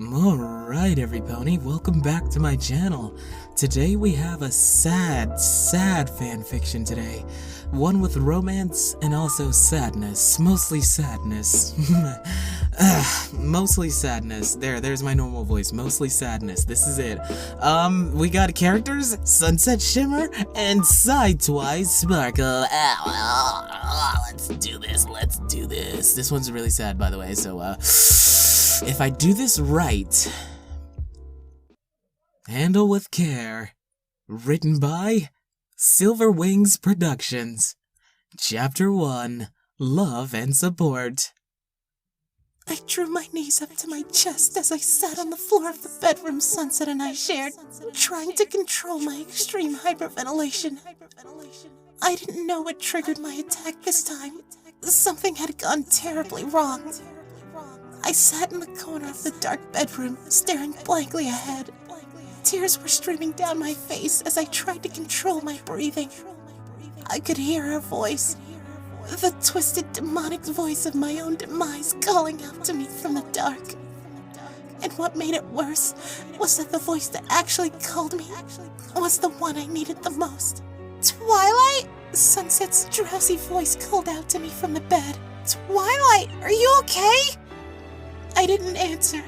Alright everypony, welcome back to my channel. Today we have a sad fanfiction today. One with romance and also sadness. Mostly sadness. Mostly sadness. There's my normal voice. Mostly sadness. This is it. We got characters, Sunset Shimmer, and Sidetwise Sparkle. Let's do this. This one's really sad, by the way, so, if I do this right, handle with care. Written by Silver Wings Productions. Chapter 1, Love and Support. I drew my knees up to my chest as I sat on the floor of the bedroom Sunset and I shared, trying to control my extreme hyperventilation. I didn't know what triggered my attack this time. Something had gone terribly wrong. I sat in the corner of the dark bedroom, staring blankly ahead. Tears were streaming down my face as I tried to control my breathing. I could hear her voice, the twisted demonic voice of my own demise calling out to me from the dark. And what made it worse was that the voice that actually called me was the one I needed the most. Twilight? Sunset's drowsy voice called out to me from the bed. Twilight, are you okay? I didn't answer.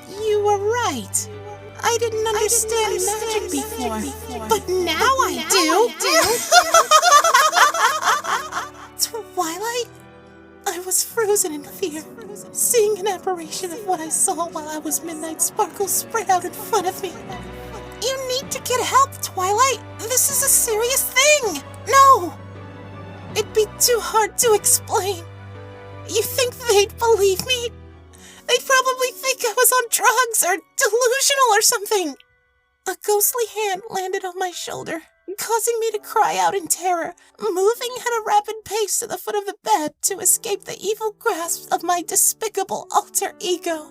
You were right. I didn't understand magic before, but now I do. Twilight? I was frozen in fear, seeing an apparition of what I saw while I was Midnight Sparkle spread out in front of me. You need to get help, Twilight. This is a serious thing. No! It'd be too hard to explain. You think they'd believe me? They'd probably think I was on drugs or delusional or something. A ghostly hand landed on my shoulder, causing me to cry out in terror, moving at a rapid pace to the foot of the bed to escape the evil grasp of my despicable alter ego.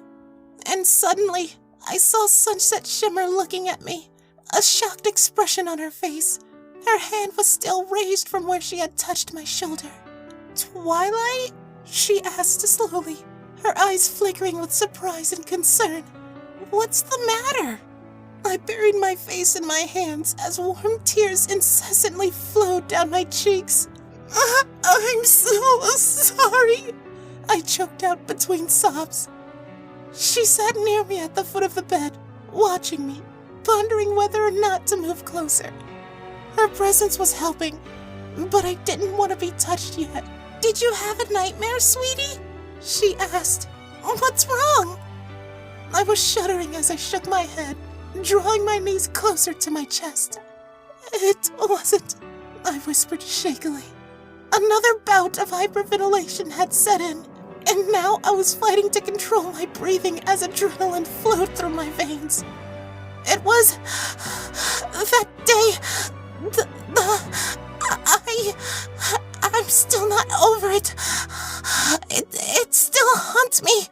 And suddenly, I saw Sunset Shimmer looking at me, a shocked expression on her face. Her hand was still raised from where she had touched my shoulder. Twilight? She asked slowly, her eyes flickering with surprise and concern. What's the matter? I buried my face in my hands as warm tears incessantly flowed down my cheeks. I'm so sorry, I choked out between sobs. She sat near me at the foot of the bed, watching me, pondering whether or not to move closer. Her presence was helping, but I didn't want to be touched yet. Did you have a nightmare, sweetie? She asked. What's wrong? I was shuddering as I shook my head, drawing my knees closer to my chest. It wasn't, I whispered shakily. Another bout of hyperventilation had set in, and now I was fighting to control my breathing as adrenaline flowed through my veins. It was that day, I'm still not over it. It still haunts me.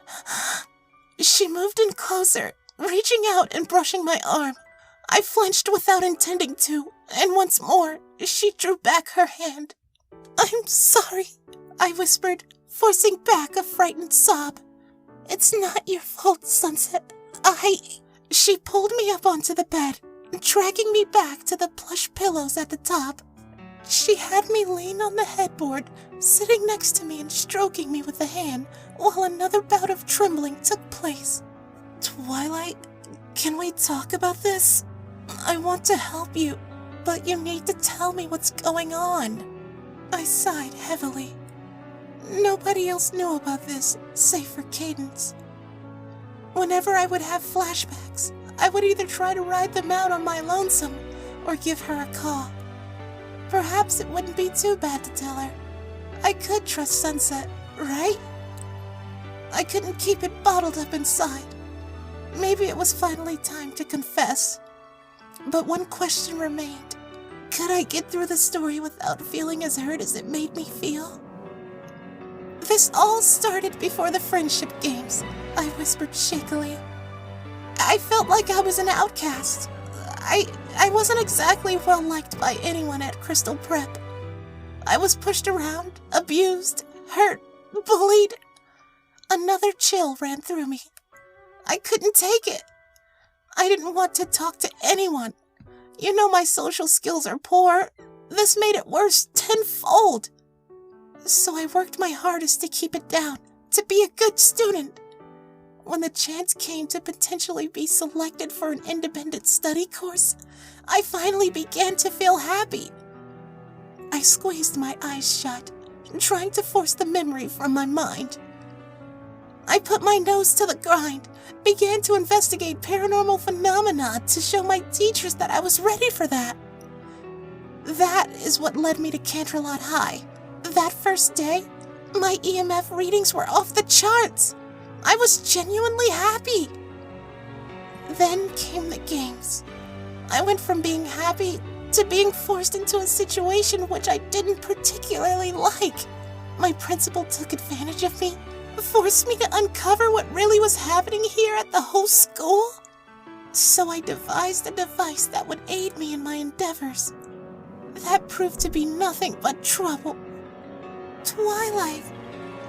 She moved in closer, reaching out and brushing my arm. I flinched without intending to, and once more, she drew back her hand. I'm sorry, I whispered, forcing back a frightened sob. It's not your fault, Sunset. She pulled me up onto the bed, dragging me back to the plush pillows at the top. She had me lean on the headboard, sitting next to me and stroking me with a hand, while another bout of trembling took place. Twilight, can we talk about this? I want to help you, but you need to tell me what's going on. I sighed heavily. Nobody else knew about this, save for Cadence. Whenever I would have flashbacks, I would either try to ride them out on my lonesome, or give her a call. Perhaps it wouldn't be too bad to tell her. I could trust Sunset, right? I couldn't keep it bottled up inside. Maybe it was finally time to confess. But one question remained. Could I get through the story without feeling as hurt as it made me feel? This all started before the friendship games, I whispered shakily. I felt like I was an outcast. I wasn't exactly well liked by anyone at Crystal Prep. I was pushed around, abused, hurt, bullied. Another chill ran through me. I couldn't take it. I didn't want to talk to anyone. You know my social skills are poor. This made it worse tenfold. So I worked my hardest to keep it down, to be a good student. When the chance came to potentially be selected for an independent study course, I finally began to feel happy. I squeezed my eyes shut, trying to force the memory from my mind. I put my nose to the grind, began to investigate paranormal phenomena to show my teachers that I was ready for that. That is what led me to Canterlot High. That first day, my EMF readings were off the charts. I was genuinely happy. Then came the games. I went from being happy to being forced into a situation which I didn't particularly like. My principal took advantage of me, forced me to uncover what really was happening here at the whole school. So I devised a device that would aid me in my endeavors. That proved to be nothing but trouble. Twilight,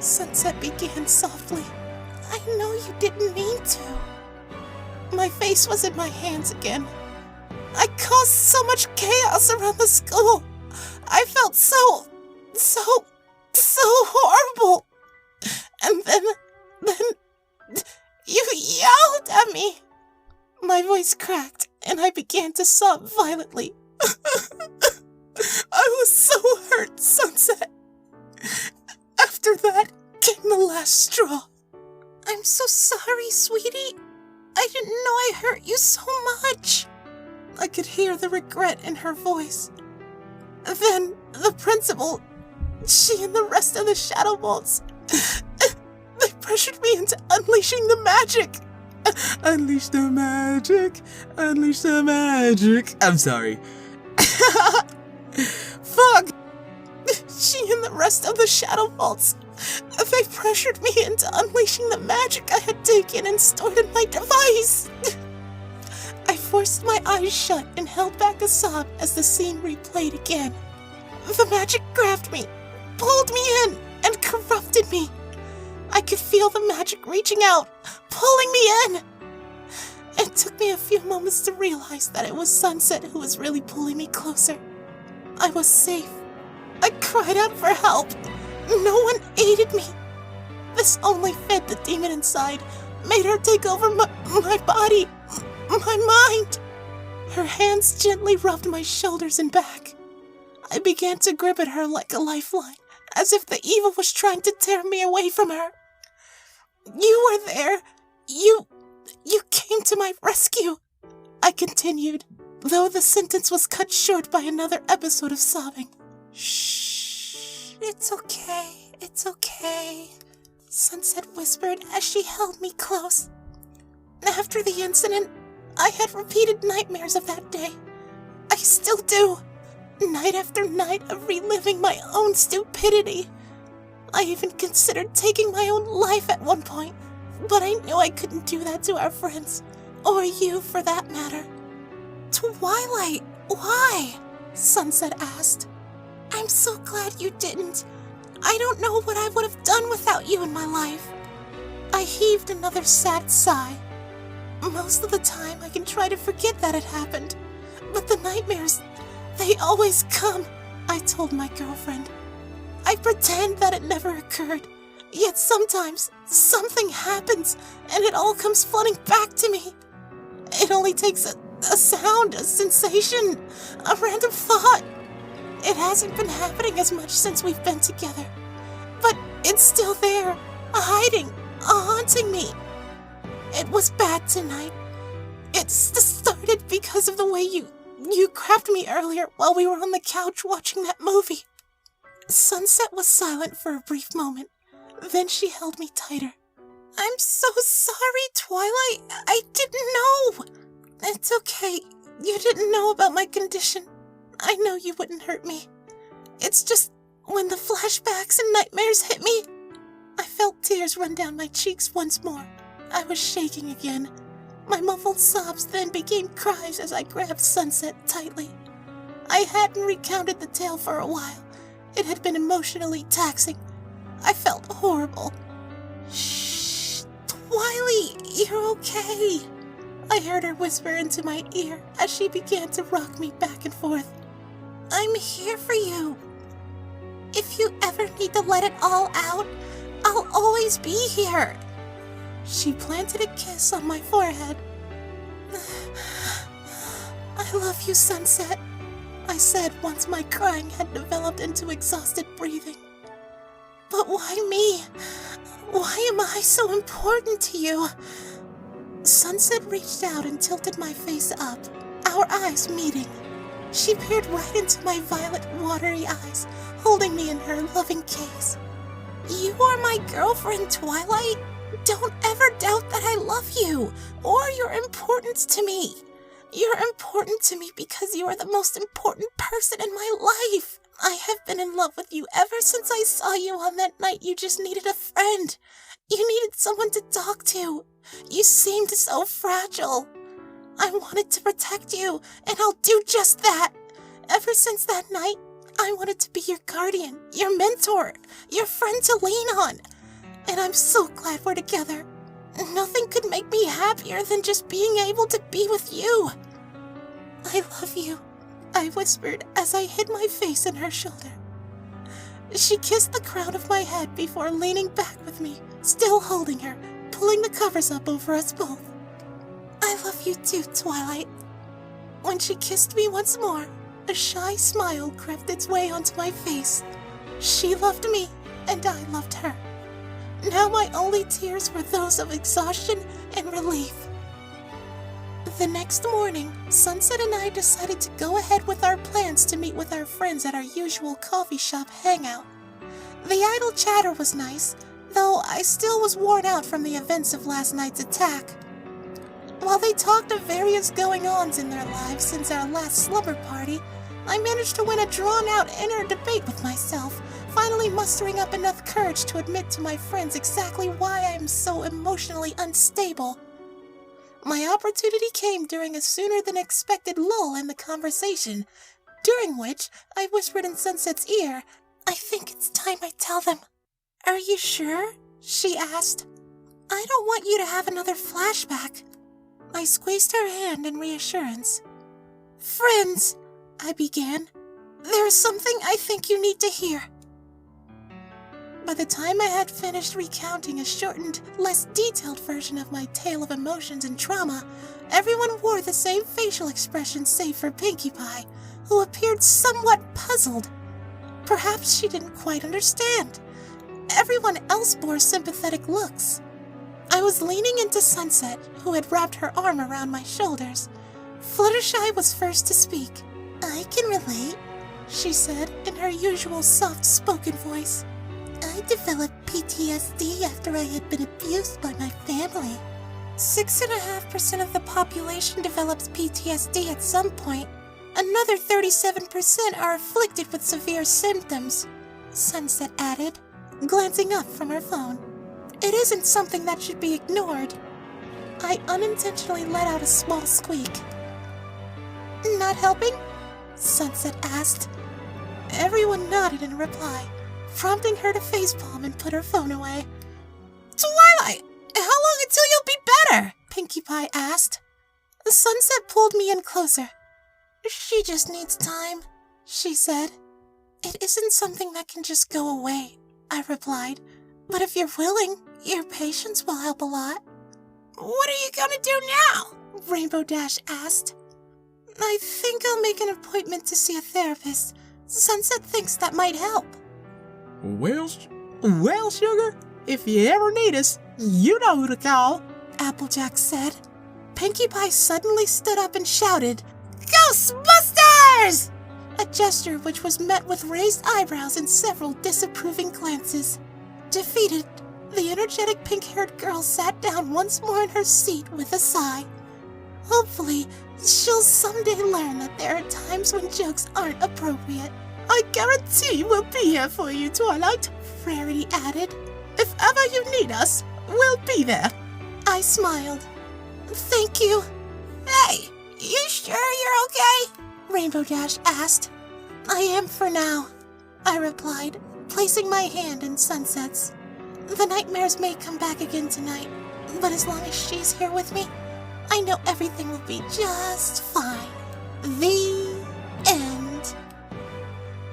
Sunset began softly. I know you didn't mean to. My face was in my hands again. I caused so much chaos around the school. I felt so horrible. And then you yelled at me. My voice cracked, and I began to sob violently. I was so hurt, Sunset. After that came the last straw. I'm so sorry, sweetie. I didn't know I hurt you so much. I could hear the regret in her voice. Then the principal, she and the rest of the Shadow Bolts, they pressured me into unleashing the magic. Unleash the magic. Unleash the magic. I'm sorry. Fuck. She and the rest of the Shadow Bolts, they pressured me into unleashing the magic I had taken and stored in my device. I forced my eyes shut and held back a sob as the scene replayed again. The magic grabbed me, pulled me in, and corrupted me. I could feel the magic reaching out, pulling me in. It took me a few moments to realize that it was Sunset who was really pulling me closer. I was safe. I cried out for help. No one aided me. This only fed the demon inside, made her take over my body, my mind. Her hands gently rubbed my shoulders and back. I began to grip at her like a lifeline, as if the evil was trying to tear me away from her. You were there. You came to my rescue, I continued, though the sentence was cut short by another episode of sobbing. Shh, it's okay, Sunset whispered as she held me close. After the incident, I had repeated nightmares of that day. I still do, night after night of reliving my own stupidity. I even considered taking my own life at one point, but I knew I couldn't do that to our friends, or you for that matter. Twilight, why? Sunset asked. I'm so glad you didn't. I don't know what I would have done without you in my life. I heaved another sad sigh. Most of the time I can try to forget that it happened, but the nightmares, they always come, I told my girlfriend. I pretend that it never occurred, yet sometimes something happens and it all comes flooding back to me. It only takes a sound, a sensation, a random thought. It hasn't been happening as much since we've been together, but it's still there, hiding, haunting me. It was bad tonight. It started because of the way you grabbed me earlier while we were on the couch watching that movie. Sunset was silent for a brief moment. Then she held me tighter. I'm so sorry, Twilight. I didn't know. It's okay. You didn't know about my condition. I know you wouldn't hurt me. It's just when the flashbacks and nightmares hit me, I felt tears run down my cheeks once more. I was shaking again. My muffled sobs then became cries as I grabbed Sunset tightly. I hadn't recounted the tale for a while. It had been emotionally taxing. I felt horrible. Shh, Twilight, You're okay. I heard her whisper into my ear as she began to rock me back and forth. I'm here for you. If you ever need to let it all out, I'll always be here. She planted a kiss on my forehead. I love you, Sunset, I said once my crying had developed into exhausted breathing. But why me? Why am I so important to you? Sunset reached out and tilted my face up, our eyes meeting. She peered right into my violet, watery eyes, holding me in her loving gaze. You are my girlfriend, Twilight. Don't ever doubt that I love you, or your importance to me. You're important to me because you are the most important person in my life. I have been in love with you ever since I saw you on that night you just needed a friend. You needed someone to talk to. You seemed so fragile. I wanted to protect you, and I'll do just that. Ever since that night, I wanted to be your guardian, your mentor, your friend to lean on. And I'm so glad we're together. Nothing could make me happier than just being able to be with you. I love you, I whispered as I hid my face in her shoulder. She kissed the crown of my head before leaning back with me, still holding her, pulling the covers up over us both. I love you too, Twilight. When she kissed me once more, a shy smile crept its way onto my face. She loved me, and I loved her. Now my only tears were those of exhaustion and relief. The next morning, Sunset and I decided to go ahead with our plans to meet with our friends at our usual coffee shop hangout. The idle chatter was nice, though I still was worn out from the events of last night's attack. While they talked of various going-ons in their lives since our last slumber party, I managed to win a drawn-out inner debate with myself, finally mustering up enough courage to admit to my friends exactly why I am so emotionally unstable. My opportunity came during a sooner-than-expected lull in the conversation, during which I whispered in Sunset's ear, I think it's time I tell them. Are you sure? She asked. I don't want you to have another flashback. I squeezed her hand in reassurance. Friends, I began. There is something I think you need to hear. By the time I had finished recounting a shortened, less detailed version of my tale of emotions and trauma, everyone wore the same facial expression save for Pinkie Pie, who appeared somewhat puzzled. Perhaps she didn't quite understand. Everyone else bore sympathetic looks. I was leaning into Sunset, who had wrapped her arm around my shoulders. Fluttershy was first to speak. I can relate, she said in her usual soft-spoken voice. I developed PTSD after I had been abused by my family. 6.5% of the population develops PTSD at some point. Another 37% are afflicted with severe symptoms, Sunset added, glancing up from her phone. It isn't something that should be ignored. I unintentionally let out a small squeak. Not helping? Sunset asked. Everyone nodded in reply, prompting her to facepalm and put her phone away. Twilight, how long until you'll be better? Pinkie Pie asked. Sunset pulled me in closer. She just needs time, she said. It isn't something that can just go away, I replied. But if you're willing, your patience will help a lot. What are you gonna do now? Rainbow Dash asked. I think I'll make an appointment to see a therapist. Sunset thinks that might help. Well, sugar, if you ever need us, you know who to call, Applejack said. Pinkie Pie suddenly stood up and shouted, Ghostbusters! A gesture which was met with raised eyebrows and several disapproving glances. Defeated, the energetic pink-haired girl sat down once more in her seat with a sigh. Hopefully, she'll someday learn that there are times when jokes aren't appropriate. I guarantee we'll be here for you, Twilight, Rarity added. If ever you need us, we'll be there. I smiled. Thank you. Hey, you sure you're okay? Rainbow Dash asked. I am for now, I replied, placing my hand in Sunset's. The nightmares may come back again tonight, But as long as she's here with me, I know everything will be just fine. The end.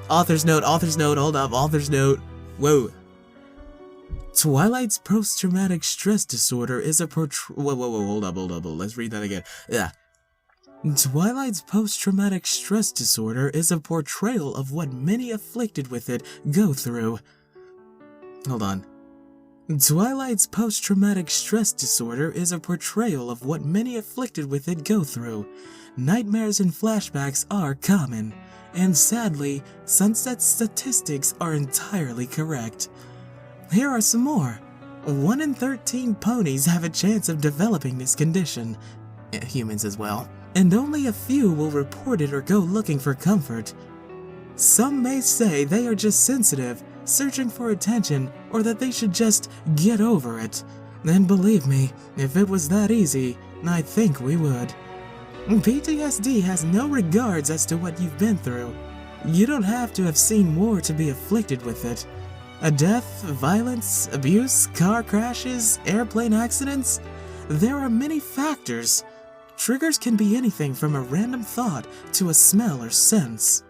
Author's note, hold up, author's note. Whoa. Twilight's post-traumatic stress disorder is a hold up, let's read that again. Yeah. Twilight's post-traumatic stress disorder is a portrayal of what many afflicted with it go through. Hold on. Twilight's post-traumatic stress disorder is a portrayal of what many afflicted with it go through. Nightmares and flashbacks are common, and sadly, Sunset's statistics are entirely correct. Here are some more. 1 in 13 ponies have a chance of developing this condition, humans as well, and only a few will report it or go looking for comfort. Some may say they are just sensitive, searching for attention, or that they should just get over it. And believe me, if it was that easy, I think we would. PTSD has no regards as to what you've been through. You don't have to have seen war to be afflicted with it. A death, violence, abuse, car crashes, airplane accidents? There are many factors. Triggers can be anything from a random thought to a smell or sense.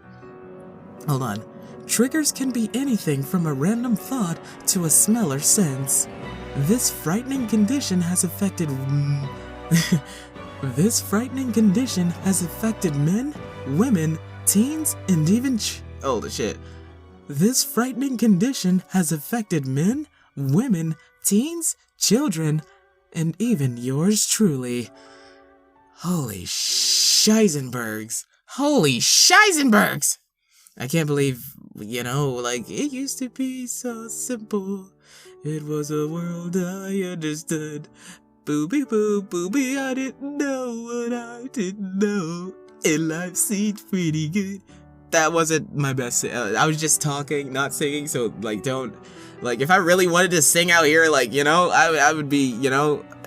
Hold on. Triggers can be anything from a random thought to a smell or sense. This frightening condition has affected men, women, teens, and even holy shit. This frightening condition has affected men, women, teens, children, and even yours truly. Holy Scheisenbergs. Holy Scheisenbergs! I can't believe, like, it used to be so simple. It was a world I understood. Booby boo, booby, I didn't know what I didn't know. And life seemed pretty good. That wasn't my best. I was just talking, not singing, so, like, don't. Like, if I really wanted to sing out here, like, I would be,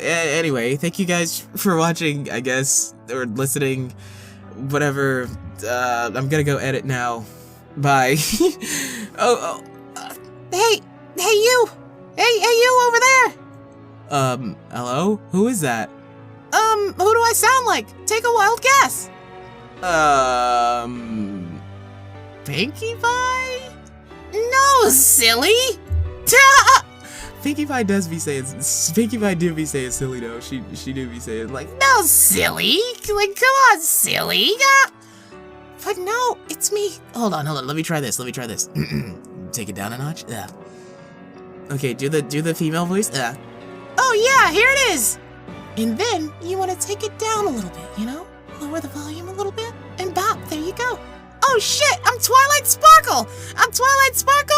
Anyway, thank you guys for watching, I guess, or listening, whatever. I'm gonna go edit now. Bye. Hey, you! Hey, you over there! Hello? Who is that? Who do I sound like? Take a wild guess! Pinkie Pie? No, silly! Pinkie Pie do be saying silly though. She do be saying like, no, silly! Like, come on, silly! But no, it's me. Hold on, let me try this. Take it down a notch. Yeah. Okay, do the female voice. Yeah. Oh yeah, here it is. And then you want to take it down a little bit, Lower the volume a little bit, and bop, there you go. Oh shit, I'm Twilight Sparkle! I'm Twilight Sparkle!